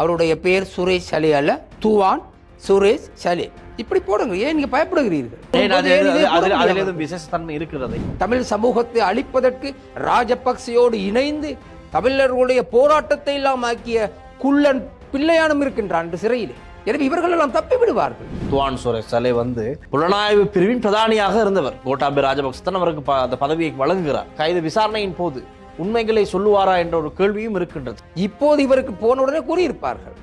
அவருடைய பெயர் சுரேஷ் சலே அல்ல, துவான் சுரேஷ் சலே. இப்படி போடுங்க. ஏன் நீங்க பயப்படுகிறீர்கள்? விசேஷத்தன்மை இருக்கிறது. தமிழ் சமூகத்தை அழிப்பதற்கு ராஜபக்சையோடு இணைந்து தமிழர்களுடைய போராட்டத்தை எல்லாம் ஆக்கிய குள்ளன் பிள்ளையானும் இருக்கின்றான் சிறையிலே. எனவே இவர்கள் எல்லாம் தப்பி விடுவார்கள். துவான் சுரேஷ் சலே புலனாய்வு பிரிவின் பிரதானியாக இருந்தவர். கோட்டாபய ராஜபக்ச தான் அவருக்கு அந்த பதவியை வழங்குகிறார். கைது விசாரணையின் போது உண்மைகளை சொல்லுவாரா என்ற ஒரு கேள்வியும் இருக்கின்றது. இப்போது இவருக்கு போன உடனே கூறியிருப்பார்கள்,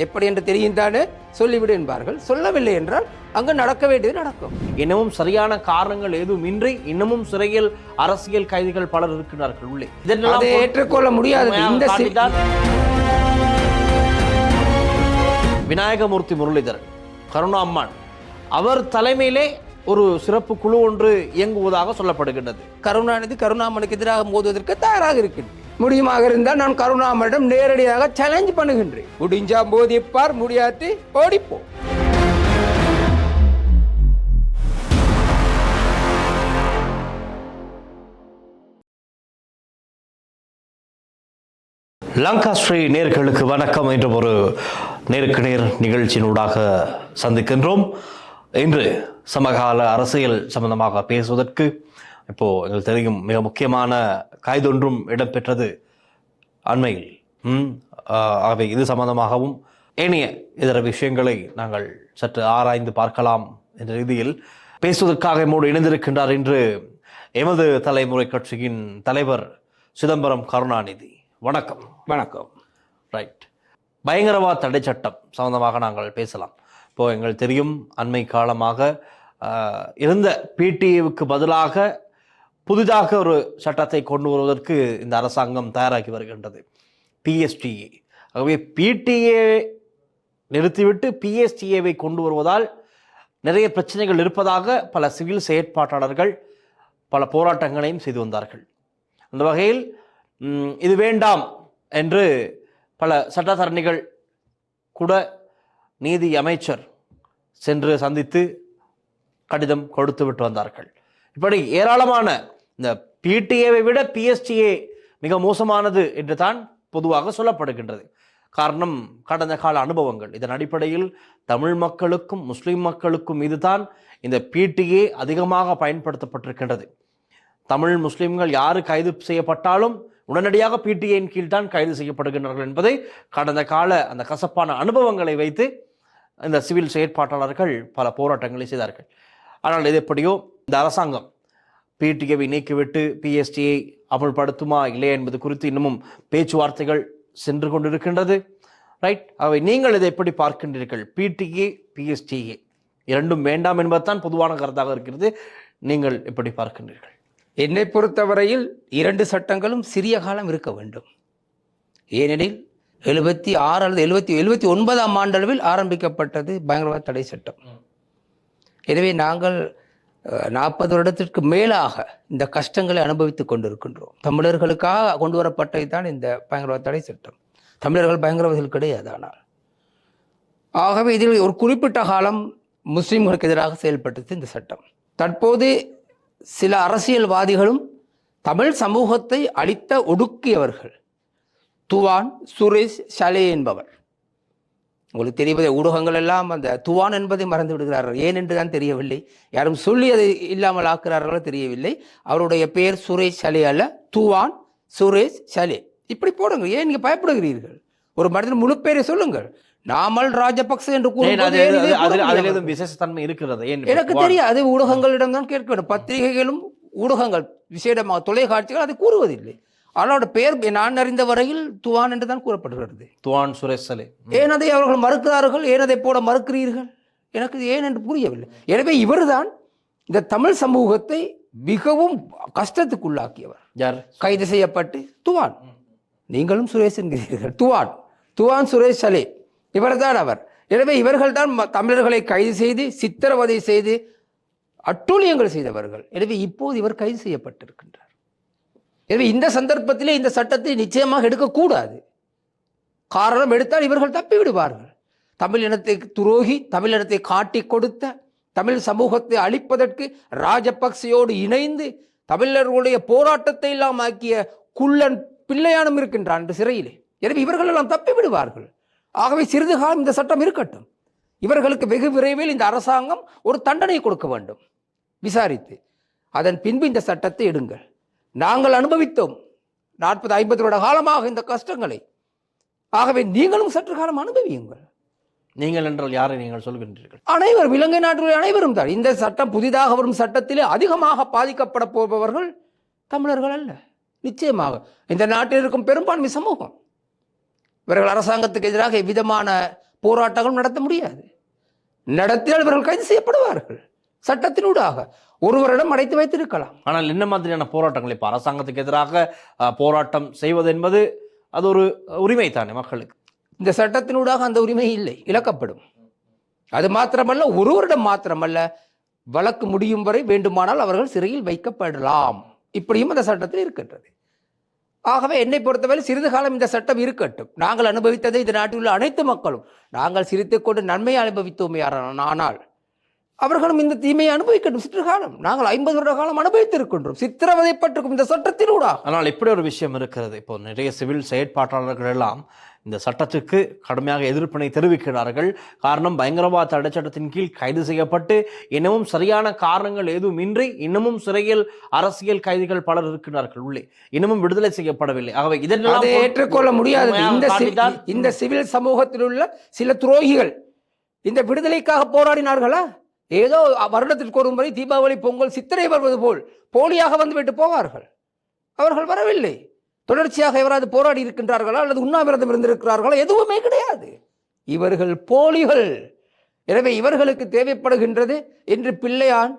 எப்படி என்று தெரியுந்தானே சொல்லிவிடு என்பார்கள். சொல்லவில்லை என்றால் அங்கு நடக்க வேண்டியது நடக்கும். இன்னமும் சரியான காரணங்கள் எதுவும் இன்றி இன்னமும் சிறையில் அரசியல் கைதிகள் பலர் இருக்கிறார்கள் உள்ளே. அதை ஏற்றுக்கொள்ள முடியாது. இந்த விநாயகமூர்த்தி முரளிதரன், கருணா அம்மான் அவர் தலைமையிலே ஒரு சிறப்பு குழு ஒன்று இயங்குவதாக சொல்லப்படுகின்றது. கருணாநிதி கருணாமனுக்கு எதிராக மோதுவதற்கு தயாராக இருக்கின்றேன். முடியுமாக இருந்தால் நான் கருணாமனிடம் நேரடியாக சேலஞ்ச் பண்ணுகின்றேன். முடிஞ்சா மோதிப்பார், முடியாட்டி ஓடிப்போம். லங்கா ஸ்ரீ நேர்களுக்கு வணக்கம். என்ற ஒரு நேருக்கு நேர் நிகழ்ச்சியினூடாக சந்திக்கின்றோம். இன்று சமகால அரசியல் சம்பந்தமாக பேசுவதற்கு எங்களுக்கு தெரியும் மிக முக்கியமான கைதொன்றும் இடம்பெற்றது அண்மையில். ஆகவே இது சம்பந்தமாகவும் ஏனைய இதர விஷயங்களை நாங்கள் சற்று ஆராய்ந்து பார்க்கலாம் என்ற ரீதியில் பேசுவதற்காக நம்மோடு இணைந்திருக்கின்றார் இன்று எமது தலைமுறை கட்சியின் தலைவர் சிதம்பரம் கருணாநிதி. வணக்கம். வணக்கம். ரைட். பயங்கரவாத தடை சட்டம் சம்பந்தமாக நாங்கள் பேசலாம். எங்களுக்கு தெரியும் அண்மை காலமாக இருந்த பிடிஏவுக்கு பதிலாக புதிதாக ஒரு சட்டத்தை கொண்டு வருவதற்கு இந்த அரசாங்கம் தயாராகி வருகின்றது, பிஎஸ்டிஏ. ஆகவே பிடிஏ நிறுத்திவிட்டு பிஎஸ்டிஏவை கொண்டு வருவதால் நிறைய பிரச்சனைகள் இருப்பதாக பல சிவில் செயற்பாட்டாளர்கள் பல போராட்டங்களையும் செய்து வந்தார்கள். அந்த வகையில் இது வேண்டாம் என்று பல சட்டத்தரணிகள் கூட நீதி அமைச்சர் சென்று சந்தித்து கடிதம் கொடுத்து விட்டு வந்தார்கள். இப்படி ஏராளமான இந்த பிடிஏவை விட பிஎஸ்டிஏ மிக மோசமானது என்று தான் பொதுவாக சொல்லப்படுகின்றது. காரணம் கடந்த கால அனுபவங்கள். இதன் அடிப்படையில் தமிழ் மக்களுக்கும் முஸ்லிம் மக்களுக்கும் இதுதான் இந்த பிடிஏ அதிகமாக பயன்படுத்தப்பட்டிருக்கின்றது. தமிழ் முஸ்லிம்கள் யாரு கைது செய்யப்பட்டாலும் உடனடியாக பிடிஏயின் கீழ் தான் கைது செய்யப்படுகின்றார்கள் என்பதை கடந்த கால அந்த கசப்பான அனுபவங்களை வைத்து இந்த சிவில் செயற்பாட்டாளர்கள் பல போராட்டங்களை செய்தார்கள். ஆனால் இது எப்படியோ இந்த அரசாங்கம் பிடிஏவை நீக்கிவிட்டு பிஎஸ்டியை அமல்படுத்துமா இல்லையா என்பது குறித்து இன்னமும் பேச்சுவார்த்தைகள் சென்று கொண்டிருக்கின்றது. ரைட். அவை நீங்கள் இதை எப்படி பார்க்கின்றீர்கள்? பிடிஏ பிஎஸ்டிஏ இரண்டும் வேண்டாம் என்பதுதான் பொதுவான கருத்தாக இருக்கிறது. நீங்கள் எப்படி பார்க்கின்றீர்கள்? என்னை பொறுத்தவரையில் இரண்டு சட்டங்களும் சிறிய காலம் இருக்க வேண்டும். ஏனெனில் 76 அல்லது 79ஆம் ஆண்டளவில் ஆரம்பிக்கப்பட்டது பயங்கரவாத தடை சட்டம். எனவே நாங்கள் 40 வருடத்திற்கு மேலாக இந்த கஷ்டங்களை அனுபவித்துக் கொண்டிருக்கின்றோம். தமிழர்களுக்காக கொண்டு வரப்பட்டது தான் இந்த பயங்கரவாத தடை சட்டம். தமிழர்கள் பயங்கரவாதிகள் கிடையாது. ஆனால் ஆகவே இதில் ஒரு குறிப்பிட்ட காலம் முஸ்லிம்களுக்கு எதிராக செயல்பட்டது இந்த சட்டம். தற்போது சில அரசியல்வாதிகளும் தமிழ் சமூகத்தை அழித்த ஒடுக்கியவர்கள் துவான் சுரேஷ் சலே என்பவர். உங்களுக்கு தெரிவதை ஊடகங்கள் எல்லாம் அந்த துவான் என்பதை மறந்து விடுகிறார்கள். ஏன் என்று தான் தெரியவில்லை. யாரும் சொல்லி அதை இல்லாமல் ஆக்குறார்களோ தெரியவில்லை. அவருடைய பெயர் சுரேஷ் சலே அல்ல, துவான் சுரேஷ் சலே. இப்படி போடுங்க. ஏன் நீங்க பயப்படுகிறீர்கள்? ஒரு மனிதன் முழு பேரை சொல்லுங்கள். நாமல் ராஜபக்ச என்று விசேஷத்தன்மை இருக்கிறது. எனக்கு தெரியாது. ஊடகங்களிடம் தான் கேட்க வேண்டும். பத்திரிகைகளும் ஊடகங்கள் விசேடமாக தொலைக்காட்சிகள் அதை கூறுவதில்லை. அவனோட பெயர் நான் அறிந்த வரையில் துவான் என்று தான் கூறப்படுகிறது. துவான் சுரேஷ் சலே. ஏன் அதை அவர்கள் மறுக்கிறார்கள்? ஏன் அதை போட மறுக்கிறீர்கள்? எனக்கு ஏன் என்று புரியவில்லை. எனவே இவர்தான் இந்த தமிழ் சமூகத்தை மிகவும் கஷ்டத்துக்குள்ளாக்கியவர். யார் கைது செய்யப்பட்டு துவான், நீங்களும் சுரேஷ் என்கிறீர்கள். துவான் சுரேஷ் சலே இவர்தான் அவர். எனவே இவர்கள் தான் தமிழர்களை கைது செய்து சித்திரவதை செய்து அட்டூழியங்கள் செய்தவர்கள். எனவே இப்போது இவர் கைது செய்யப்பட்டிருக்கின்றார். எனவே இந்த சந்தர்ப்பத்திலே இந்த சட்டத்தை நிச்சயமாக எடுக்கக்கூடாது. காரணம் எடுத்தால் இவர்கள் தப்பி விடுவார்கள். தமிழ் இனத்தை துரோகி, தமிழ் இனத்தை காட்டி கொடுத்த, தமிழ் சமூகத்தை அழிப்பதற்கு ராஜபக்சையோடு இணைந்து தமிழர்களுடைய போராட்டத்தை எல்லாம் ஆக்கிய குள்ளன் பிள்ளையானும் இருக்கின்றான் சிறையிலே. எனவே இவர்கள் எல்லாம் தப்பி விடுவார்கள். ஆகவே சிறிது காலம் இந்த சட்டம் இருக்கட்டும். இவர்களுக்கு வெகு விரைவில் இந்த அரசாங்கம் ஒரு தண்டனை கொடுக்க வேண்டும் விசாரித்து. அதன் பின்பு இந்த சட்டத்தை எடுங்கள். நாங்கள் அனுபவித்தோம் 40-50 வருட காலமாக இந்த கஷ்டங்களை. ஆகவே நீங்களும் சற்று காலம் அனுபவியுங்கள். நீங்கள் என்றால் யாரை நீங்கள் சொல்கின்றீர்கள்? அனைவரும், இலங்கை நாட்டில் அனைவரும் தான். இந்த சட்டம் புதிதாக வரும் சட்டத்திலே அதிகமாக பாதிக்கப்பட போபவர்கள் தமிழர்கள் அல்ல. நிச்சயமாக இந்த நாட்டில் இருக்கும் பெரும்பான்மை சமூகம். இவர்கள் அரசாங்கத்துக்கு எதிராக எவ்விதமான போராட்டங்களும் நடத்த முடியாது. நடத்தினால் இவர்கள் கைது செய்யப்படுவார்கள் சட்டத்தினூடாக. ஒருவரிடம் அடைத்து வைத்திருக்கலாம். ஆனால் என்ன மாதிரியான போராட்டங்கள்? இப்போ அரசாங்கத்துக்கு எதிராக போராட்டம் செய்வது என்பது அது ஒரு உரிமை தானே மக்களுக்கு. இந்த சட்டத்தினூடாக அந்த உரிமை இல்லை, இழக்கப்படும். அது மாத்திரமல்ல, ஒருவரிடம் மாத்திரமல்ல, வழக்கு முடியும் வரை வேண்டுமானால் அவர்கள் சிறையில் வைக்கப்படலாம். இப்படியும் அந்த சட்டத்தில் இருக்கின்றது. ஆகவே என்னை பொறுத்தவரை சிறிது காலம் இந்த சட்டம் இருக்கட்டும். நாங்கள் அனுபவித்ததை இந்த நாட்டில் உள்ள அனைத்து மக்களும் நாங்கள் சிரித்துக் கொண்டு நன்மையை அனுபவித்தோமே. ஆனால் அவர்களும் இந்த தீமையை அனுபவிக்கட்டும். சிற்று காலம் நாங்கள் 50 வருட காலம் அனுபவித்திருக்கின்றோம். சித்திரவதைப்பட்டிருக்கும் இந்த சட்டத்தினூடா. ஆனால் இப்படி ஒரு விஷயம் இருக்கிறது. இப்போ நிறைய சிவில் செயற்பாட்டாளர்கள் எல்லாம் இந்த சட்டத்துக்கு கடுமையாக எதிர்ப்பினை தெரிவிக்கிறார்கள். காரணம், பயங்கரவாத தடை சட்டத்தின் கீழ் கைது செய்யப்பட்டு இன்னமும் சரியான காரணங்கள் எதுவுமின்றி இன்னமும் சிறையில் அரசியல் கைதிகள் பலர் இருக்கிறார்கள் உள்ளே, இன்னமும் விடுதலை செய்யப்படவில்லை. ஆகவே இதெல்லாம் ஏற்றுக்கொள்ள முடியாது. இந்த சிவில் சமூகத்தில் உள்ள சில துரோகிகள் இந்த விடுதலைக்காக போராடினார்களா? ஏதோ வருடத்திற்கு ஒரு முறை தீபாவளி, பொங்கல், சித்திரை வருவது போல் போலியாக வந்துவிட்டு போவார்கள். அவர்கள் வரவில்லை. தொடர்ச்சியாக எவராது போராடி இருக்கின்றார்களா அல்லது உண்ணாவிரதம் இருந்திருக்கிறார்களா? எதுவுமே கிடையாது. இவர்கள் போலிகள். எனவே இவர்களுக்கு தேவைப்படுகின்றது என்று பிள்ளையான்,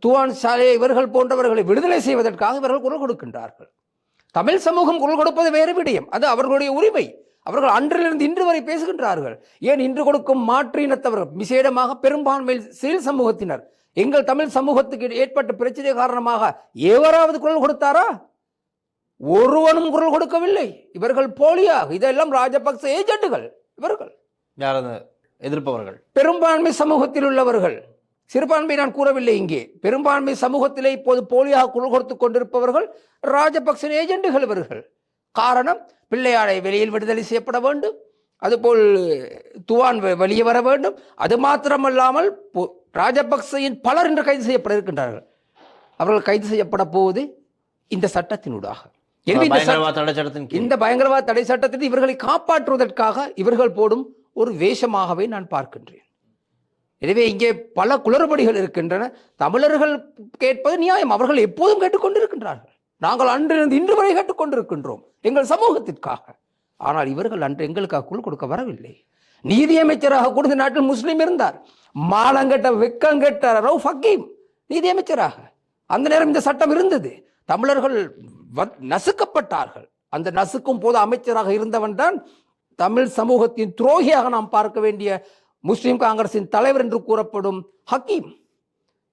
துவான் சாலே இவர்கள் போன்றவர்களை விடுதலை செய்வதற்காக இவர்கள் குரல் கொடுக்கின்றார்கள். தமிழ் சமூகம் குரல் கொடுப்பது வேறு விடயம், அது அவர்களுடைய உரிமை. அவர்கள் அன்றிலிருந்து இன்று வரை பேசுகின்றார்கள். ஏன் இன்று கொடுக்கும் மாற்று இனத்தவர்கள், விசேடமாக பெரும்பான்மை சிவில் சமூகத்தினர், எங்கள் தமிழ் சமூகத்துக்கு ஏற்பட்ட பிரச்சனை காரணமாக எவராவது குரல் கொடுத்தாரா? ஒருவனும் குரல் கொடுக்கவில்லை. இவர்கள் போலியாக, இதெல்லாம் ராஜபக்ச ஏஜென்ட்டுகள். இவர்கள் எதிர்ப்பவர்கள் பெரும்பான்மை சமூகத்தில் உள்ளவர்கள். சிறுபான்மை நான் கூறவில்லை. இங்கே பெரும்பான்மை சமூகத்திலே இப்போது போலியாக குரல் கொடுத்து கொண்டிருப்பவர்கள் ராஜபக்ச ஏஜென்ட்டுகள் இவர்கள். காரணம், பிள்ளையாரை வெளியில் விடுதலை செய்யப்பட வேண்டும், அதுபோல் துவான் வெளியே வர வேண்டும். அது மாத்திரமல்லாமல் ராஜபக்சையின் பலர் இன்று கைது செய்யப்பட இருக்கின்றார்கள். அவர்கள் கைது செய்யப்பட போவது இந்த சட்டத்தினூடாக. இந்த பயங்கரவாத தடை சட்டத்தில் இவர்களை காப்பாற்றுவதற்காக இவர்கள் போடும் ஒரு வேஷமாகவே நான் பார்க்கின்றேன். எனவே இங்கே பல குளறுபடிகள் இருக்கின்றன. தமிழர்கள் கேட்பது நியாயம். அவர்கள் எப்போதும் கேட்டுக்கொண்டிருக்கின்றார்கள். நாங்கள் அன்றிலிருந்து இன்று வரை கேட்டுக்கொண்டிருக்கின்றோம் எங்கள் சமூகத்திற்காக. ஆனால் இவர்கள் அன்று எங்களுக்காக குரல் கொடுக்க வரவில்லை. நீதியமைச்சராக கூட இந்த நாட்டில் முஸ்லீம் இருந்தார். மானங்கெட்ட வெக்கங்கெட்ட ரவுஃப் ஹக்கீம் நீதியமைச்சராக. அந்த நேரம் இந்த சட்டம் இருந்தது. தமிழர்கள் நசுக்கப்பட்டார்கள். அந்த நசுக்கும் போது அமைச்சராக இருந்தவன் தான் தமிழ் சமூகத்தின் துரோகியாக நாம் பார்க்க வேண்டிய முஸ்லிம் காங்கிரசின் தலைவர் என்று கூறப்படும் ஹக்கீம்.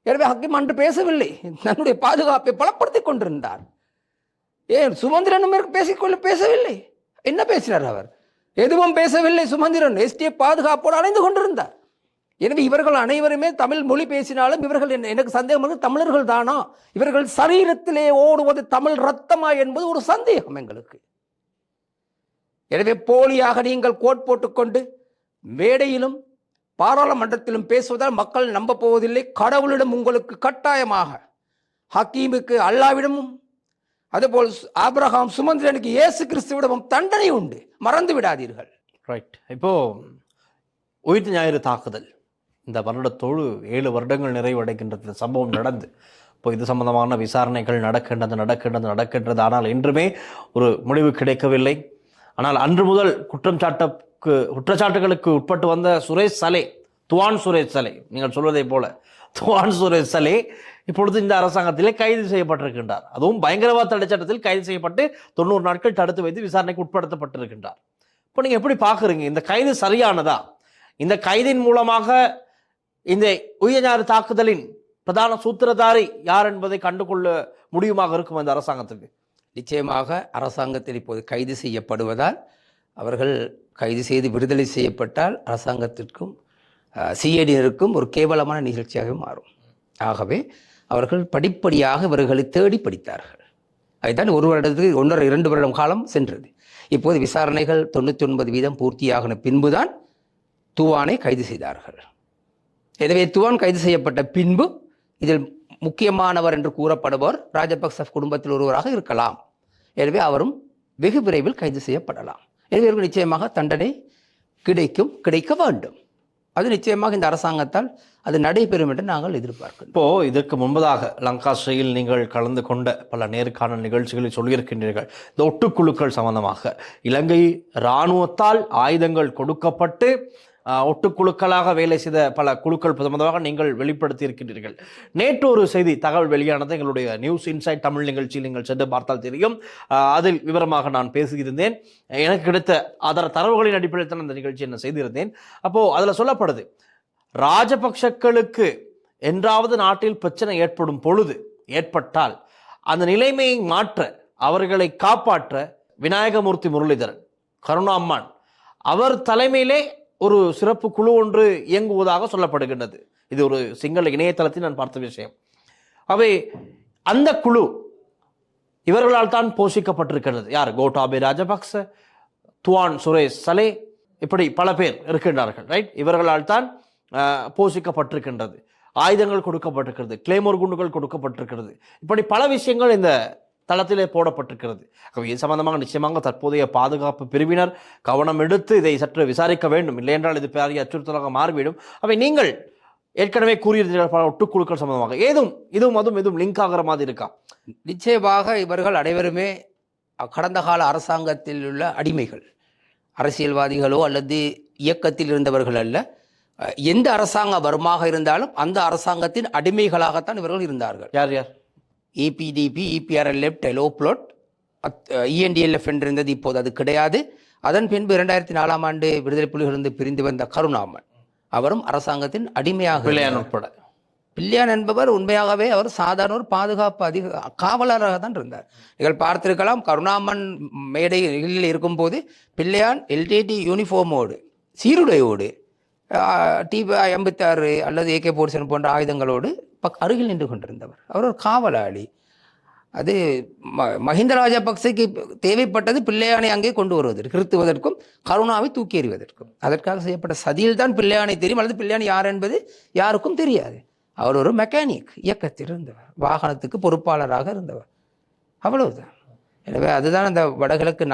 எனவே ஹக்கீம் அன்று பேசவில்லை, தன்னுடைய பாதுகாப்பை பலப்படுத்திக் கொண்டிருந்தார். ஏன் சுமந்திரனும் பேசவில்லை? என்ன பேசினார் அவர்? எதுவும் பேசவில்லை. சுமந்திரன் எஸ்டிஎஃப் பாதுகாப்போடு அலைந்து கொண்டிருந்தார். எனவே இவர்கள் அனைவருமே தமிழ் மொழி பேசினாலும் இவர்கள் எனக்கு சந்தேகம், தமிழர்கள் தானா? இவர்கள் சரீரத்திலே ஓடுவது தமிழ் ரத்தமா என்பது ஒரு சந்தேகம் எங்களுக்கு. எனவே போலியாக நீங்கள் கோட் போட்டுக்கொண்டு மேடையிலும் பாராளுமன்றத்திலும் பேசுவதால் மக்கள் நம்ப போவதில்லை. கடவுளிடம் உங்களுக்கு கட்டாயமாக, ஹக்கீமுக்கு அல்லாவிடமும், அதுபோல் ஆபிரகாம் சுமந்திரனுக்கு இயேசு கிறிஸ்துவிடமும் தண்டனை உண்டு, மறந்து விடாதீர்கள். ரைட். இப்போ உயிர் ஞாயிறு தாக்குதல் இந்த வருடத்தோடு 7 வருடங்கள் நிறைவடைகின்றது. இந்த சம்பவம் நடந்து இப்போ இது சம்பந்தமான விசாரணைகள் நடக்கின்றது. ஆனால் இன்றுமே ஒரு முடிவு கிடைக்கவில்லை. ஆனால் அன்று முதல் குற்றச்சாட்டுகளுக்கு உட்பட்டு வந்த சுரேஷ் சலே, துவான் சுரேஷ் சலே, நீங்கள் சொல்வதை போல துவான் சுரேஷ் சலே இப்பொழுது இந்த அரசாங்கத்திலே கைது செய்யப்பட்டிருக்கின்றார். அதுவும் பயங்கரவாத தடை சட்டத்தில் கைது செய்யப்பட்டு 90 நாட்கள் தடுத்து வைத்து விசாரணைக்கு உட்படுத்தப்பட்டிருக்கின்றார். இப்போ நீங்கள் எப்படி பார்க்குறீங்க? இந்த கைது சரியானதா? இந்த கைதின் மூலமாக இந்த உயிர்ஞாயிறு தாக்குதலின் பிரதான சூத்திரதாரி யார் என்பதை கண்டுகொள்ள முடியுமாக இருக்கும் இந்த அரசாங்கத்துக்கு? நிச்சயமாக அரசாங்கத்தில் இப்போது கைது செய்யப்படுவதால், அவர்கள் கைது செய்து விடுதலை செய்யப்பட்டால் அரசாங்கத்திற்கும் சிஐடியினருக்கும் ஒரு கேவலமான நிகழ்ச்சியாக மாறும். ஆகவே அவர்கள் படிப்படியாக இவர்களை தேடி படித்தார்கள். அதுதான் 1 வருடத்துக்கு 1.5-2 வருடம் காலம் சென்றது. இப்போது விசாரணைகள் 99% பூர்த்தியாகின பின்புதான் துவானை கைது செய்தார்கள். எனவே துவான் கைது செய்யப்பட்ட பின்பு இதில் முக்கியமானவர் என்று கூறப்படுபவர் ராஜபக்ச குடும்பத்தில் ஒருவராக இருக்கலாம். எனவே அவரும் வெகு விரைவில் கைது செய்யப்படலாம். எனவே இவருக்கு நிச்சயமாக தண்டனை கிடைக்க வேண்டும். அது நிச்சயமாக இந்த அரசாங்கத்தால் அது நடைபெறும் என்று நாங்கள் எதிர்பார்க்கிறோம். இப்போ இதற்கு முன்பதாக லங்காஸ்ரீயில் நீங்கள் கலந்து கொண்ட பல நேர்காணல் நிகழ்ச்சிகளில் சொல்லியிருக்கின்றீர்கள், இந்த ஒட்டுக்குழுக்கள் சம்பந்தமாக இலங்கை இராணுவத்தால் ஆயுதங்கள் கொடுக்கப்பட்டு ஒட்டுக்குழுக்களாக வேலை செய்த பல குழுக்கள் சம்பந்தமாக நீங்கள் வெளிப்படுத்தி இருக்கின்றீர்கள். நேற்று ஒரு செய்தி தகவல் வெளியானது எங்களுடைய நியூஸ் இன்சைட் தமிழ் நிகழ்ச்சியில் நீங்கள் சென்று பார்த்தால் தெரியும். அதில் விவரமாக நான் பேசியிருந்தேன். எனக்கு கிடைத்த ஆதார தரவுகளின் அடிப்படையில் தான் அந்த நிகழ்ச்சி என்ன செய்திருந்தேன். அப்போ அதில் சொல்லப்படுது, ராஜபக்ஷக்களுக்கு என்றாவது நாட்டில் பிரச்சனை ஏற்பட்டால் அந்த நிலைமையை மாற்ற, அவர்களை காப்பாற்ற விநாயகமூர்த்தி முரளிதரன், கருணாம்மான் அவர் தலைமையிலே ஒரு சிறப்பு குழு ஒன்று இயங்குவதாக சொல்லப்படுகின்றது. இது ஒரு சிங்கள இணையதளத்தில் நான் பார்த்த விஷயம். அவை அந்த குழு இவர்களால் தான் போஷிக்கப்பட்டிருக்கிறது. யார்? கோட்டாபே ராஜபக்ச, துவான் சுரேஷ் சலே, இப்படி பல பேர் இருக்கின்றார்கள். ரைட், இவர்களால் தான் போஷிக்கப்பட்டிருக்கின்றது. ஆயுதங்கள் கொடுக்கப்பட்டிருக்கிறது, கிளேமோர் குண்டுகள் கொடுக்கப்பட்டிருக்கிறது. இப்படி பல விஷயங்கள் இந்த தளத்திலே போடப்பட்டிருக்கிறது. இது சம்பந்தமாக நிச்சயமாக தற்போதைய பாதுகாப்பு பிரிவினர் கவனம் எடுத்து இதை சற்று விசாரிக்க வேண்டும். இல்லை என்றால் இது பெரிய அச்சுறுத்தலாக மாறிவிடும். அவை நீங்கள் ஏற்கனவே கூறியிருந்தீர்கள் பல ஒட்டுக்குழுக்கள் சம்பந்தமாக இதுவும் லிங்க் ஆகிற மாதிரி இருக்கா? நிச்சயமாக இவர்கள் அனைவருமே கடந்த கால அரசாங்கத்தில் உள்ள அடிமைகள், அரசியல்வாதிகளோ அல்லது இயக்கத்தில் இருந்தவர்கள் அல்ல. எந்த அரசாங்க வருமாக இருந்தாலும் அந்த அரசாங்கத்தின் அடிமைகளாகத்தான் இவர்கள் இருந்தார்கள். யார் யார்? EPDP, EPRLF, டெலோப்ளோட், ENDLF என்றிருந்தது, இப்போது அது கிடையாது. அதன் பின்பு 2004ஆம் ஆண்டு விடுதலை புலிகளிலிருந்து பிரிந்து வந்த கருணாமன், அவரும் அரசாங்கத்தின் அடிமையாக. பிள்ளையான் உட்பட. பிள்ளையான் என்பவர் உண்மையாகவே அவர் சாதாரண ஒரு பாதுகாப்பு காவலராக தான் இருந்தார். நீங்கள் பார்த்திருக்கலாம், கருணாமன் மேடையில் இருக்கும்போது பிள்ளையான் LTT யூனிஃபார்மோடு, சீருடையோடு, T56 அல்லது AK-47 போன்ற ஆயுதங்களோடு அருகில் நின்று கொண்டிருந்தவர். அவர் ஒரு காவலாளி. அது மஹிந்த ராஜபக்சேக்கு தேவைப்பட்டது பிள்ளையானை அங்கே கொண்டு வருவதற்கு, நிறுத்துவதற்கும் கருணாவை தூக்கி எறிவதற்கும். அதற்காக செய்யப்பட்ட சதியில் தான் பிள்ளையானை தெரியும், அல்லது பிள்ளையான் யார் என்பது யாருக்கும் தெரியாது. அவர் ஒரு மெக்கானிக், இயக்கத்தில் இருந்தவர், வாகனத்துக்கு பொறுப்பாளராக இருந்தவர், அவ்வளவுதான். எனவே அதுதான் அந்த வடகிழக்கு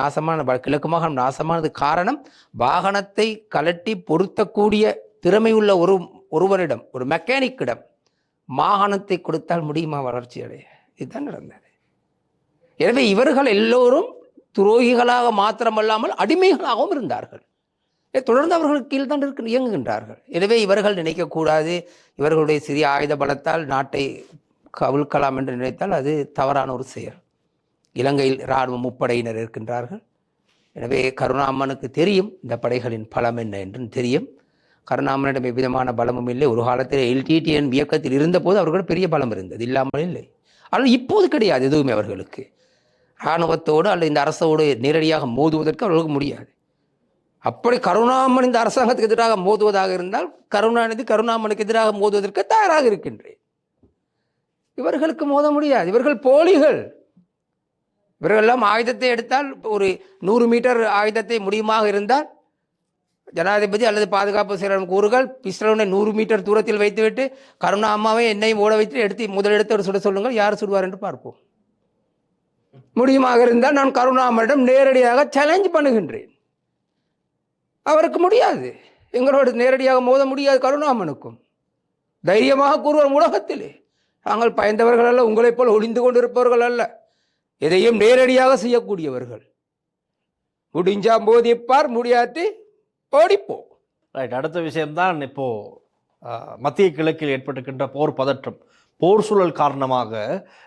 கிழக்கு மாகாணம் நாசமானது காரணம். வாகனத்தை கலட்டி பொருத்தக்கூடிய திறமையுள்ள ஒருவரிடம், ஒரு மெக்கானிக்கிடம் மாகாணத்தை கொடுத்தால் முடியுமா வளர்ச்சி அடைய? இதுதான் நடந்தது. எனவே இவர்கள் எல்லோரும் துரோகிகளாக மாத்திரமல்லாமல் அடிமைகளாகவும் இருந்தார்கள். தொடர்ந்து அவர்களுக்கு கீழ் தான் இயங்குகின்றார்கள். எனவே இவர்கள் நினைக்கக்கூடாது இவர்களுடைய சிறிய ஆயுத பலத்தால் நாட்டை கவிழ்க்கலாம் என்று நினைத்தால் அது தவறான ஒரு செயல். இலங்கையில் இராணுவ முப்படையினர் இருக்கின்றார்கள். எனவே கருணாமனுக்கு தெரியும் இந்த படைகளின் பலம் என்ன என்று தெரியும். கருணாமனிடம் எவ்விதமான பலமும் இல்லை. ஒரு காலத்தில் LTTN இயக்கத்தில் இருந்தபோது அவர்கள் பெரிய பலம் இருந்தது, இல்லாமல் இல்லை. ஆனால் இப்போது கிடையாது எதுவுமே. அவர்களுக்கு இராணுவத்தோடு அல்லது இந்த அரசோடு நேரடியாக மோதுவதற்கு அவர்களுக்கு முடியாது. அப்படி கருணாமன் இந்த அரசாங்கத்துக்கு எதிராக மோதுவதாக இருந்தால் கருணாநிதி கருணாமனுக்கு எதிராக மோதுவதற்கு தயாராக இருக்கின்றேன். இவர்களுக்கு மோத முடியாது. இவர்கள் போலிகள். இவர்களெல்லாம் ஆயுதத்தை எடுத்தால் ஒரு 100 மீட்டர் ஆயுதத்தை முடியுமாக இருந்தால் ஜனாதிபதி அல்லது பாதுகாப்பு செயலர் கூறுகள் பிஸ்டலை 100 மீட்டர் தூரத்தில் வைத்துவிட்டு கருணா அம்மாவை என்னையும் ஓட வைத்து முதலெடுத்து சுட சொல்லுங்கள், யார் சுடுவார் என்று பார்ப்போம். முடியுமாக இருந்தால் நான் கருணாமனிடம் நேரடியாக சேலஞ்ச் பண்ணுகின்றேன். அவருக்கு முடியாது, எங்களோடு நேரடியாக மோத முடியாது. கருணாமனுக்கும் தைரியமாக கூறுவார் உலகத்திலே, நாங்கள் பயந்தவர்கள் அல்ல, உங்களைப் போல் ஒளிந்து கொண்டிருப்பவர்கள் அல்ல, எதையும் நேரடியாக செய்யக்கூடியவர்கள். முடிஞ்சா மோதிப்பார், முடியாட்டி ஓடிப்போம். ரைட், அடுத்த விஷயம்தான் இப்போ மத்திய கிழக்கில் ஏற்பட்டுக்கின்ற போர் பதற்றம், போர் சூழல் காரணமாக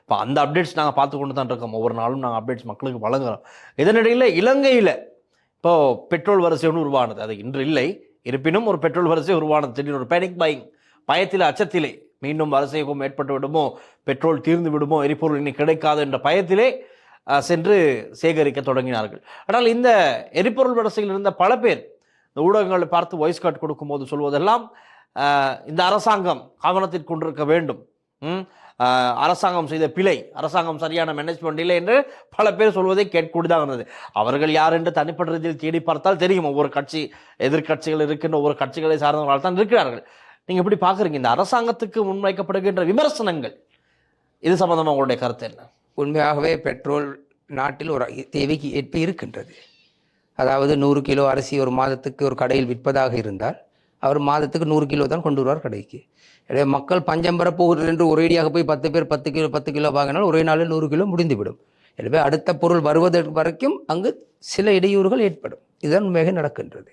இப்போ அந்த அப்டேட்ஸ் நாங்கள் பார்த்து கொண்டு தான் இருக்கோம். ஒவ்வொரு நாளும் நாங்கள் அப்டேட்ஸ் மக்களுக்கு வழங்குகிறோம். இதனிடையில் இலங்கையில் இப்போ பெட்ரோல் வரிசை ஒன்று உருவானது. அது இன்று இல்லை, இருப்பினும் ஒரு பெட்ரோல் வரிசை உருவானது. திடீர்னு ஒரு பேனிக் பையிங், பயத்தில் அச்சத்திலே மீண்டும் வரிசையும் ஏற்பட்டு விடுமோ, பெட்ரோல் தீர்ந்து விடுமோ, எரிபொருள் இனி கிடைக்காது என்ற பயத்திலே சென்று சேகரிக்க தொடங்கினார்கள். ஆனால் இந்த எரிபொருள் வரிசையில் இருந்த பல பேர் இந்த ஊடகங்களை பார்த்து வாய்ஸ் கார்டு கொடுக்கும்போது சொல்வதெல்லாம் இந்த அரசாங்கம் கவனத்தில் கொண்டிருக்க வேண்டும், அரசாங்கம் செய்த பிழை, அரசாங்கம் சரியான மேனேஜ்மெண்ட் இல்லை என்று பல பேர் சொல்வதை கேட்கக்கூடியதாக இருந்தது. அவர்கள் யார் என்று தனிப்பட்ட ரீதியில் தேடி பார்த்தால் தெரியும். ஒவ்வொரு கட்சி, எதிர்கட்சிகள் இருக்கின்ற ஒவ்வொரு கட்சிகளை சார்ந்தவர்கள் தான் இருக்கிறார்கள். நீங்க எப்படி பார்க்குறீங்க இந்த அரசாங்கத்துக்கு முன்வைக்கப்படுகின்ற விமர்சனங்கள்? இது சம்பந்தமாக உங்களுடைய கருத்து என்ன? உண்மையாகவே பெட்ரோல் நாட்டில் ஒரு தேவைக்கு ஏற்ப இருக்கின்றது. அதாவது 100 கிலோ அரிசி ஒரு மாதத்துக்கு ஒரு கடையில் விற்பதாக இருந்தால் அவர் மாதத்துக்கு 100 கிலோ தான் கொண்டு வருவார் கடைக்கு. எனவே மக்கள் பஞ்சம் பெற போகிறது என்று ஒரேடியாக போய் 10 பேர் 10 கிலோ வாங்கினால் ஒரே நாளில் 100 கிலோ முடிந்துவிடும். எனவே அடுத்த பொருள் வருவதற்கு வரைக்கும் அங்கு சில இடையூறுகள் ஏற்படும். இதுதான் உண்மையாக நடக்கின்றது.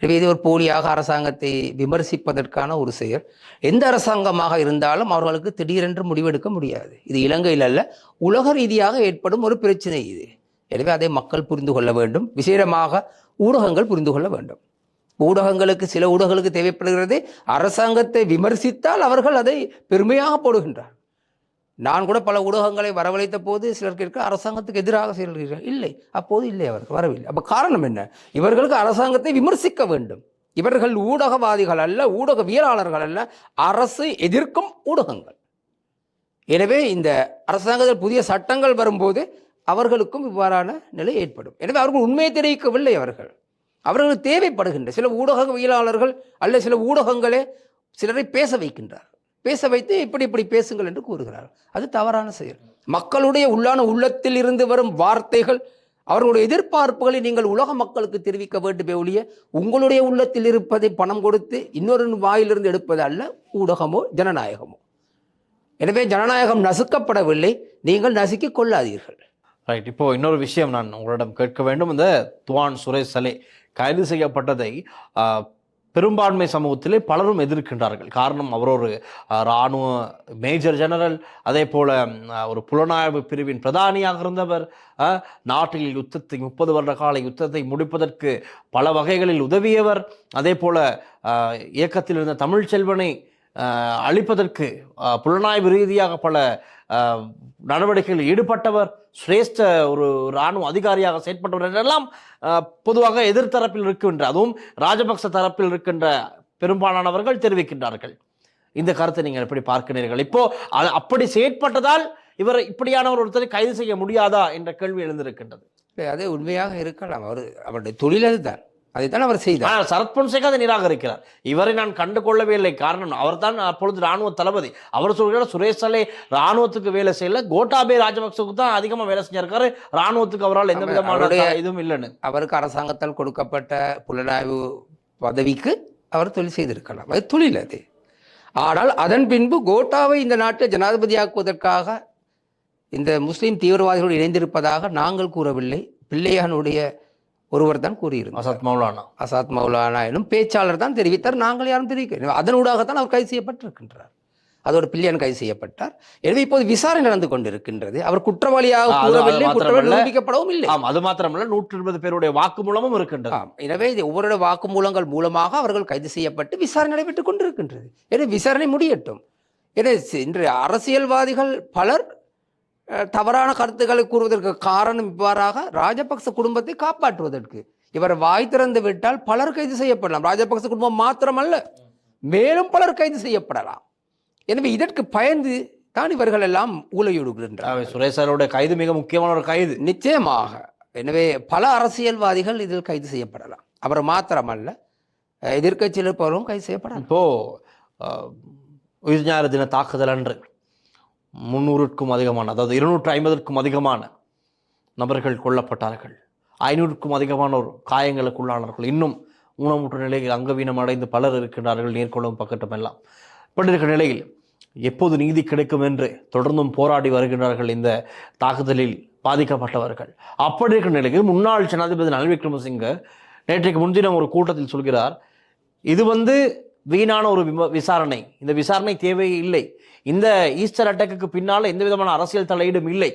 எனவே இது ஒரு போலியாக அரசாங்கத்தை விமர்சிப்பதற்கான ஒரு செயல். எந்த அரசாங்கமாக இருந்தாலும் அவர்களுக்கு திடீரென்று முடிவெடுக்க முடியாது. இது இலங்கையில் அல்ல, உலக ரீதியாக ஏற்படும் ஒரு பிரச்சனை இது. எனவே அதை மக்கள் புரிந்து கொள்ள வேண்டும். விசேடமாக ஊடகங்கள் புரிந்து கொள்ள வேண்டும். ஊடகங்களுக்கு, சில ஊடகங்களுக்கு தேவைப்படுகிறது அரசாங்கத்தை விமர்சித்தால் அவர்கள் அதை பெருமையாக போடுகின்றார். நான் கூட பல ஊடகங்களை வரவழைத்த போது சிலர் கேட்க அரசாங்கத்துக்கு எதிராக செயல்கிறீர்கள். இல்லை, அப்போது இல்லை, அவர்கள் வரவில்லை. அப்போ காரணம் என்ன? இவர்களுக்கு அரசாங்கத்தை விமர்சிக்க வேண்டும். இவர்கள் ஊடகவாதிகள் அல்ல, ஊடகவியலாளர்கள் அல்ல, அரசு எதிர்க்கும் ஊடகங்கள். எனவே இந்த அரசாங்கத்தில் புதிய சட்டங்கள் வரும்போது அவர்களுக்கும் இவ்வாறான நிலை ஏற்படும். எனவே அவர்கள் உண்மையை தெரிவிக்கவில்லை. அவர்களுக்கு தேவைப்படுகின்ற சில ஊடகவியலாளர்கள் அல்ல சில ஊடகங்களே சிலரை பேச வைக்கின்றார். பேச வைத்து இப்படி பேசுங்கள் என்று கூறுகிறார்கள். அது தவறான செயல். மக்களுடைய உள்ளத்தில் இருந்து வரும் வார்த்தைகள், அவர்களுடைய எதிர்பார்ப்புகளை நீங்கள் உலக மக்களுக்கு தெரிவிக்க வேண்டுமே ஒழிய உங்களுடைய உள்ளத்தில் இருப்பதை பணம் கொடுத்து இன்னொரு வாயிலிருந்து எடுப்பது அல்ல ஊடகமோ ஜனநாயகமோ. எனவே ஜனநாயகம் நசுக்கப்படவில்லை, நீங்கள் நசுக்கிக் கொள்ளாதீர்கள். ரைட். இப்போ இன்னொரு விஷயம் நான் உங்களிடம் கேட்க வேண்டும். இந்த துவான் சுரேஷ் சலே கைது செய்யப்பட்டதை பெரும்பான்மை சமூகத்திலே பலரும் எதிர்க்கின்றார்கள். காரணம், அவர் ஒரு இராணுவ மேஜர் ஜெனரல், அதே போல ஒரு புலனாய்வு பிரிவின் பிரதானியாக இருந்தவர். நாட்டில் யுத்தத்தை 30 வருட கால யுத்தத்தை முடிப்பதற்கு பல வகைகளில் உதவியவர். அதே போல இயக்கத்தில் இருந்த தமிழ் செல்வனை அழிப்பதற்கு புலனாய்வு ரீதியாக பல நடவடிக்கைகளில் ஈடுபட்டவர், சிரேஷ்ட ஒரு இராணுவ அதிகாரியாக செயற்பட்டவர் என்றெல்லாம் பொதுவாக எதிர்த்தரப்பில் இருக்கின்ற, அதுவும் ராஜபக்ச தரப்பில் இருக்கின்ற பெரும்பாலானவர்கள் தெரிவிக்கின்றார்கள். இந்த கருத்தை நீங்கள் எப்படி பார்க்கிறீர்கள்? இப்போ அப்படி செயற்பட்டதால் இவர் இப்படியான ஒருத்தரை கைது செய்ய முடியாதா என்ற கேள்வி எழுந்திருக்கின்றது. அது உண்மையாக இருக்கலாம். அவருடைய தொழில் அதுதான், அதைத்தான் அவர் செய்தார். சரத் பொன்சேகா அதை நிராகரிக்கிறார். இவரை நான் கண்டு கொள்ளவே இல்லை. காரணம், அவர் தான் அப்பொழுது ராணுவ தளபதி. அவர் சொல்கிறார் சுரேஷ் சலே ராணுவத்துக்கு வேலை செய்யல, கோட்டாபே ராஜபக்சவுக்கு தான் அதிகமாக வேலை செஞ்சிருக்காரு, ராணுவத்துக்கு அவரால் எந்த விதமான இதுவும் இல்லைன்னு. அவருக்கு அரசாங்கத்தால் கொடுக்கப்பட்ட புலனாய்வு பதவிக்கு அவர் தொழில் செய்திருக்கலாம், அது தொழில் அது. ஆனால் அதன் பின்பு கோட்டாவை இந்த நாட்டை ஜனாதிபதியாக்குவதற்காக இந்த முஸ்லீம் தீவிரவாதிகள் இணைந்திருப்பதாக நாங்கள் கூறவில்லை, பிள்ளையானுடைய ஒருவர் தான் கூறியிருந்தார். அசாத் மௌலானா எனும் பேச்சாளர் தான் தெரிவித்தார், நாங்கள் யாரும் தெரிவிக்க. அதனூடாகத்தான் அவர் கைது செய்யப்பட்டிருக்கின்றார். அதோட பிள்ளையான் கைது செய்யப்பட்டார். எனவே இப்போது விசாரணை நடந்து கொண்டிருக்கின்றது. அவர் குற்றவாளியாக கூறவில்லை, குற்றவாளி நிரூபிக்கப்படவும் இல்லை. அது மாத்திரமல்ல, 120 பேருடைய வாக்குமூலமும் இருக்கின்றது. எனவே ஒவ்வொரு வாக்குமூலங்கள் மூலமாக அவர்கள் கைது செய்யப்பட்டு விசாரணை நடைபெற்றுக் கொண்டிருக்கின்றது. எனவே விசாரணை முடியட்டும். எனவே இன்று அரசியல்வாதிகள் பலர் தவறான கருத்துக்களை கூறுவதற்கு காரணம் இவ்வாறாக ராஜபக்ச குடும்பத்தை காப்பாற்றுவதற்கு. இவர் வாய் திறந்து விட்டால் பலர் கைது செய்யப்படலாம். ராஜபக்ச குடும்பம் மாத்திரமல்ல, மேலும் பலர் கைது செய்யப்படலாம். எனவே இதற்கு பயந்து தான் இவர்கள் எல்லாம் ஊழையிடுகின்றனர். சுரேஷருடைய கைது மிக முக்கியமான ஒரு கைது, நிச்சயமாக. எனவே பல அரசியல்வாதிகள் இதில் கைது செய்யப்படலாம். அவர் மாத்திரமல்ல, எதிர்க்கட்சியில் இருப்பவரும் கைது செய்யப்படலாம். இப்போ உயிர் ஞாயிறு தின தாக்குதல் அன்று 300க்கும் அதிகமான, அதாவது 250க்கும் அதிகமான நபர்கள் கொல்லப்பட்டார்கள். 500க்கும் அதிகமானோர் காயங்களுக்குள்ளானார்கள். இன்னும் ஊனமுற்ற நிலையில் அங்கவீனம் அடைந்து பலர் இருக்கின்றார்கள், நீர்கொள்ளும் பக்கட்டும் எல்லாம். இப்படி இருக்கிற நிலையில் எப்போது நீதி கிடைக்கும் என்று தொடர்ந்தும் போராடி வருகின்றார்கள் இந்த தாக்குதலில் பாதிக்கப்பட்டவர்கள். அப்படி இருக்கிற நிலையில் முன்னாள் ஜனாதிபதி ரணில் விக்ரமசிங்கே நேற்றைக்கு முன்தினம் ஒரு கூட்டத்தில் சொல்கிறார், இது வீணான ஒரு விசாரணை, இந்த விசாரணை தேவையில்லை, இந்த ஈஸ்டர் அட்டாக்கு பின்னால் எந்த விதமான அரசியல் தலையீடும் இல்லை,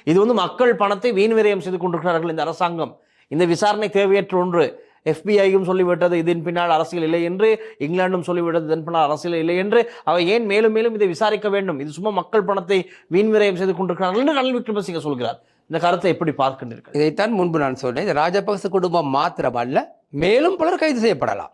இது மக்கள் பணத்தை வீண் விரயம் செய்து கொண்டிருக்கிறார்கள் இந்த அரசாங்கம், இந்த விசாரணை தேவையற்ற ஒன்று, FBI-யும் சொல்லிவிட்டது இதன் பின்னால் அரசியல் இல்லை என்று, இங்கிலாந்தும் சொல்லிவிட்டது இதன் பின்னால் அரசியல் இல்லை என்று, அவை ஏன் மேலும் மேலும் இதை விசாரிக்க வேண்டும், இது சும்மா மக்கள் பணத்தை வீண் விரயம் செய்து கொண்டிருக்கிறார்கள் என்று ரணில் விக்ரமசிங்கே சொல்கிறார். இந்த கருத்தை எப்படி பார்க்கின்றீர்கள்? இதைத்தான் முன்பு நான் சொன்னேன். ராஜபக்ச குடும்பம் மாத்திரமல்ல, மேலும் பலர் கைது செய்யப்படலாம்.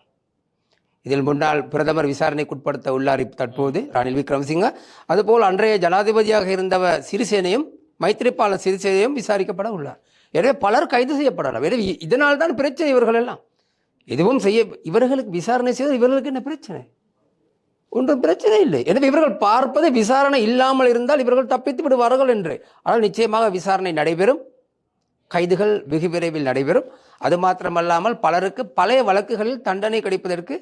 இதில் முன்னாள் பிரதமர் விசாரணைக்குட்படுத்த உள்ளார் தற்போது ரணில் விக்ரமசிங்க. அதுபோல் அன்றைய ஜனாதிபதியாக இருந்தவர் சிறிசேனையும் மைத்திரிபால சிறிசேனையும் விசாரிக்கப்பட உள்ளார். எனவே பலர் கைது செய்யப்படலாம். எனவே இதனால் தான் பிரச்சனை. இவர்கள் எல்லாம் எதுவும் செய்ய இவர்களுக்கு விசாரணை செய்வது இவர்களுக்கு என்ன பிரச்சனை? ஒன்றும் பிரச்சனை இல்லை. எனவே இவர்கள் பார்ப்பது விசாரணை இல்லாமல் இருந்தால் இவர்கள் தப்பித்து விடுவார்கள் என்று. ஆனால் நிச்சயமாக விசாரணை நடைபெறும், கைதுகள் வெகு விரைவில் நடைபெறும். அது மாத்திரமல்லாமல் பலருக்கு பழைய வழக்குகளில் தண்டனை கிடைப்பதற்கு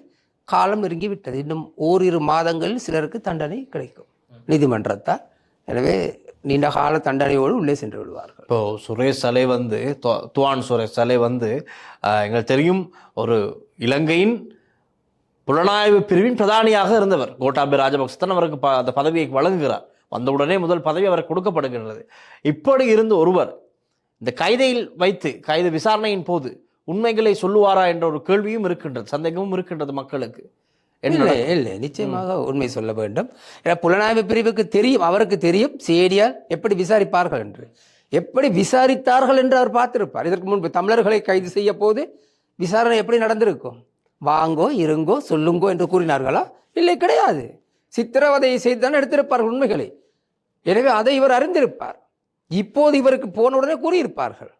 காலம் நெருங்கிவிட்டது. இன்னும் ஓரிரு மாதங்களில் சிலருக்கு தண்டனை கிடைக்கும் நீதிமன்றத்தால். எனவே நீண்ட கால தண்டனையோடு உள்ளே சென்று விடுவார்கள். இப்போ சுரேஷ் சலே வந்து துவான் சுரேஷ் சலே வந்து எங்களுக்கு தெரியும் ஒரு இலங்கையின் புலனாய்வு பிரிவின் பிரதானியாக இருந்தவர். கோட்டாபய ராஜபக்சன் அவருக்கு அந்த பதவியை வழங்குகிறார். வந்தவுடனே முதல் பதவி அவருக்கு கொடுக்கப்படுகின்றது. இப்படி இருந்த ஒருவர் இந்த கைது விசாரணையின் போது உண்மைகளை சொல்லுவாரா என்ற ஒரு கேள்வியும் இருக்கின்றது, சந்தேகமும் இருக்கின்றது மக்களுக்கு. இல்லை, நிச்சயமாக உண்மை சொல்ல வேண்டும். ஏன்னா புலனாய்வு பிரிவுக்கு தெரியும், அவருக்கு தெரியும் சேடியால் எப்படி விசாரிப்பார்கள் என்று. எப்படி விசாரித்தார்கள் என்று அவர் பார்த்திருப்பார். இதற்கு முன்பு தமிழர்களை கைது செய்ய போது விசாரணை எப்படி நடந்திருக்கும்? வாங்கோ இருங்கோ சொல்லுங்கோ என்று கூறினார்களா? இல்லை, கிடையாது. சித்திரவதையை செய்துதான் எடுத்திருப்பார்கள் உண்மைகளை. எனவே அதை இவர் அறிந்திருப்பார். இப்போது இவருக்கு போன உடனே கூறியிருப்பார்கள்.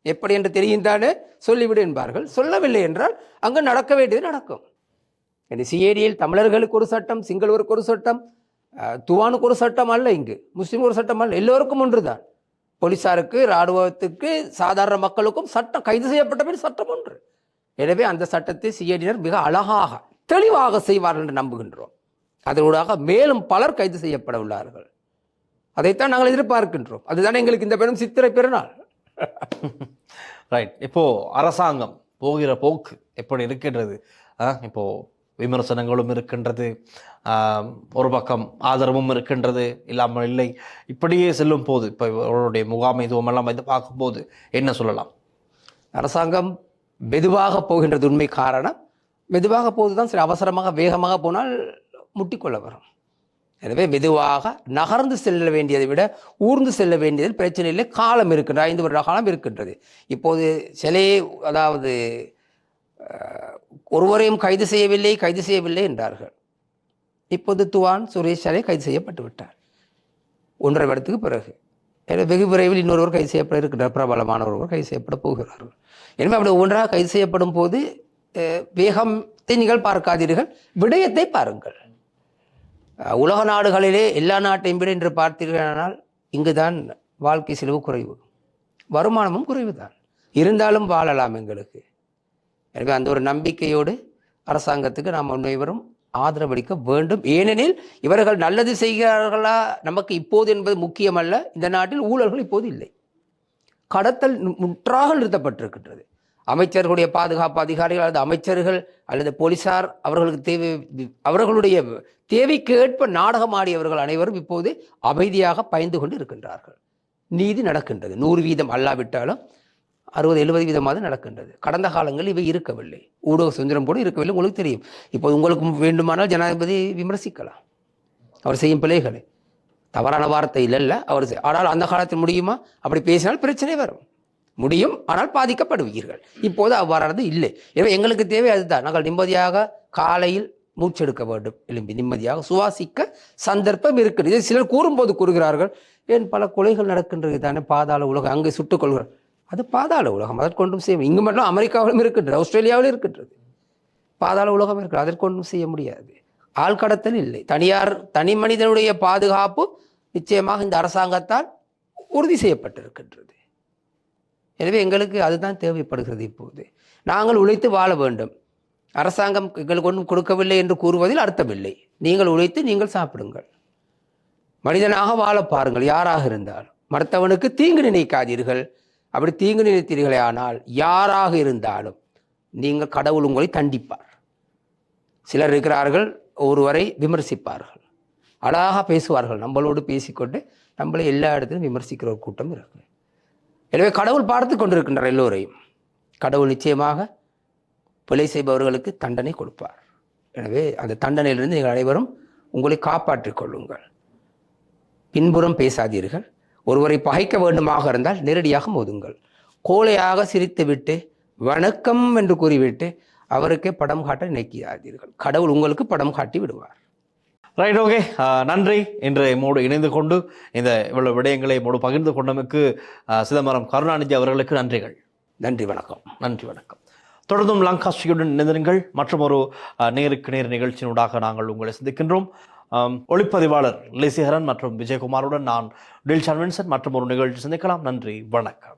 எப்படி என்று தெரியும் தானே, சொல்லிவிடு என்பார்கள். சொல்லவில்லை என்றால் அங்கு நடக்க வேண்டியது நடக்கும். சிஏடியில் தமிழர்களுக்கு ஒரு சட்டம், சிங்களவருக்கு ஒரு சட்டம், துவானுக்கு ஒரு சட்டம் அல்ல, இங்கு முஸ்லீம் ஒரு சட்டம் அல்ல, எல்லோருக்கும் ஒன்றுதான். போலீசாருக்கு, இராணுவத்துக்கு, சாதாரண மக்களுக்கும் சட்டம். கைது செய்யப்பட்ட பின் சட்டம் ஒன்று. எனவே அந்த சட்டத்தை சிஐடியினர் மிக அழகாக தெளிவாக செய்வார்கள் என்று நம்புகின்றோம். அதனூடாக மேலும் பலர் கைது செய்யப்பட உள்ளார்கள். அதைத்தான் நாங்கள் எதிர்பார்க்கின்றோம். அதுதான் எங்களுக்கு இந்த பெரும் சித்திரை பெருநாள். ரைட். இப்போ அரசாங்கம் போகிற போக்கு எப்படி இருக்கின்றது? இப்போ விமர்சனங்களும் இருக்கின்றது, ஒரு பக்கம் ஆதரவும் இருக்கின்றது, இல்லாமல் இல்லை. இப்படியே செல்லும் போது இப்போ அவருடைய முகாமைத்துவம் எல்லாம் வந்து பார்க்கும்போது என்ன சொல்லலாம்? அரசாங்கம் மெதுவாக போகின்றது உண்மை. காரணம், மெதுவாக போதுதான். சரி, அவசரமாக வேகமாக போனால் முட்டிக்கொள்ள வரும். எனவே மெதுவாக நகர்ந்து செல்ல வேண்டியதை விட ஊர்ந்து செல்ல வேண்டியதில் பிரச்சனை இல்லை. காலம் இருக்கின்றது, 5 வருட காலம் இருக்கின்றது. இப்போது சிலையை, அதாவது ஒருவரையும் கைது செய்யவில்லை என்றார்கள். இப்போது துவான் சுரேஷ் சலே கைது செய்யப்பட்டு விட்டார் 1.5 வருடத்துக்கு பிறகு. எனவே வெகு விரைவில் இன்னொருவர் கைது செய்யப்பட இருக்கின்றார், பிரபலமான ஒருவர் கைது செய்யப்பட போகிறார்கள். எனவே அப்படி ஒன்றாக கைது செய்யப்படும் போது வேகத்தை நீங்கள் பார்க்காதீர்கள், விடயத்தை பாருங்கள். உலக நாடுகளிலே எல்லா நாட்டையும் விட என்று பார்த்தீர்களானால் இங்குதான் வாழ்க்கை செலவு குறைவு, வருமானமும் குறைவுதான். இருந்தாலும் வாழலாம் எங்களுக்கு. எனவே அந்த ஒரு நம்பிக்கையோடு அரசாங்கத்துக்கு நாம் அனைவரும் ஆதரவளிக்க வேண்டும். ஏனெனில் இவர்கள் நல்லது செய்கிறார்களா நமக்கு இப்போது என்பது முக்கியமல்ல. இந்த நாட்டில் ஊழல்கள் இப்போது இல்லை. கடத்தல் முற்றாக நிறுத்தப்பட்டிருக்கின்றது. அமைச்சர்களுடைய பாதுகாப்பு அதிகாரிகள் அல்லது அமைச்சர்கள் அல்லது போலீசார் அவர்களுடைய தேவைக்கு ஏற்ப நாடகம் ஆடியவர்கள் அனைவரும் இப்போது அமைதியாக பயந்து கொண்டு இருக்கின்றார்கள். நீதி நடக்கின்றது. 100% அல்லாவிட்டாலும் 60-70% நடக்கின்றது. கடந்த காலங்களில் இவை இருக்கவில்லை. ஊடக சுதந்திரம் கூட இருக்கவில்லை. உங்களுக்கு தெரியும். இப்போது உங்களுக்கு வேண்டுமானால் ஜனாதிபதி விமர்சிக்கலாம், அவர் செய்யும் பிழைகளை. தவறான வார்த்தை இல்லைல்ல அவர். ஆனால் அந்த காலத்தில் முடியுமா? அப்படி பேசினால் பிரச்சனை வரும். முடியும், ஆனால் பாதிக்கப்படுவீர்கள். இப்போது அவ்வாறானது இல்லை. எனவே எங்களுக்கு தேவை அதுதான். நாங்கள் நிம்மதியாக காலையில் மூச்செடுக்க வேண்டும், எழும்பி நிம்மதியாக சுவாசிக்க சந்தர்ப்பம் இருக்குது. இதை சிலர் கூறும்போது கூறுகிறார்கள், ஏன் பல கொலைகள் நடக்கின்றது தானே, பாதாள உலகம், அங்கே சுட்டுக் கொள்கிறார். அது பாதாள உலகம், அதற்கொண்டும் செய்ய. இங்கு மட்டும் அமெரிக்காவிலும் இருக்கின்றது, ஆஸ்திரேலியாவிலும் இருக்கின்றது. பாதாள உலகம் இருக்கிறது, அதற்கொண்டும் செய்ய முடியாது. ஆழ்கடத்தல் இல்லை. தனி மனிதனுடைய பாதுகாப்பு நிச்சயமாக இந்த அரசாங்கத்தால் உறுதி செய்யப்பட்டிருக்கின்றது. எனவே எங்களுக்கு அதுதான் தேவைப்படுகிறது. இப்போது நாங்கள் உழைத்து வாழ வேண்டும். அரசாங்கம் எங்களுக்கு ஒன்றும் கொடுக்கவில்லை என்று கூறுவதில் அர்த்தமில்லை. நீங்கள் உழைத்து நீங்கள் சாப்பிடுங்கள், மனிதனாக வாழ பாருங்கள். யாராக இருந்தாலும் மற்றவனுக்கு தீங்கு நினைக்காதீர்கள். அப்படி தீங்கு நினைத்தீர்களே ஆனால் யாராக இருந்தாலும் நீங்கள், கடவுள் உங்களை தண்டிப்பார். சிலர் இருக்கிறார்கள், ஒருவரை விமர்சிப்பார்கள், அழகாக பேசுவார்கள், நம்மளோடு பேசிக்கொண்டு நம்மளை எல்லா இடத்திலும் விமர்சிக்கிற ஒரு கூட்டம் இருக்கு. எனவே கடவுள் பார்த்து கொண்டிருக்கின்றார் எல்லோரையும். கடவுள் நிச்சயமாக பிழை செய்பவர்களுக்கு தண்டனை கொடுப்பார். எனவே அந்த தண்டனையிலிருந்து நீங்கள் அனைவரும் உங்களை காப்பாற்றிக் கொள்ளுங்கள். பின்புறம் பேசாதீர்கள். ஒருவரை பகைக்க வேண்டுமாக இருந்தால் நேரடியாக மோதுங்கள். கோழையாக சிரித்துவிட்டு வணக்கம் என்று கூறிவிட்டு அவருக்கே படம் காட்ட நினைக்காதீர்கள். கடவுள் உங்களுக்கு படம் காட்டி விடுவார். Right, okay. நன்றி. இன்று மோடு இணைந்து கொண்டு இந்த இவ்வளவு விடயங்களை மோடு பகிர்ந்து கொண்டமைக்கு சிதம்பரம் கருணாநிதி அவர்களுக்கு நன்றிகள். நன்றி, வணக்கம். நன்றி, வணக்கம். தொடர்ந்தும் லங்காஸ்ட்ரியுடன் இணைந்திருங்கள். மற்றும் ஒரு நேருக்கு நேர் நிகழ்ச்சியினூடாக நாங்கள் உங்களை சந்திக்கின்றோம். ஒளிப்பதிவாளர் லிசிஹரன் மற்றும் விஜயகுமாருடன் நான் டில்ஷான் வின்சன் மற்றும் ஒரு நிகழ்ச்சி சந்திக்கலாம். நன்றி, வணக்கம்.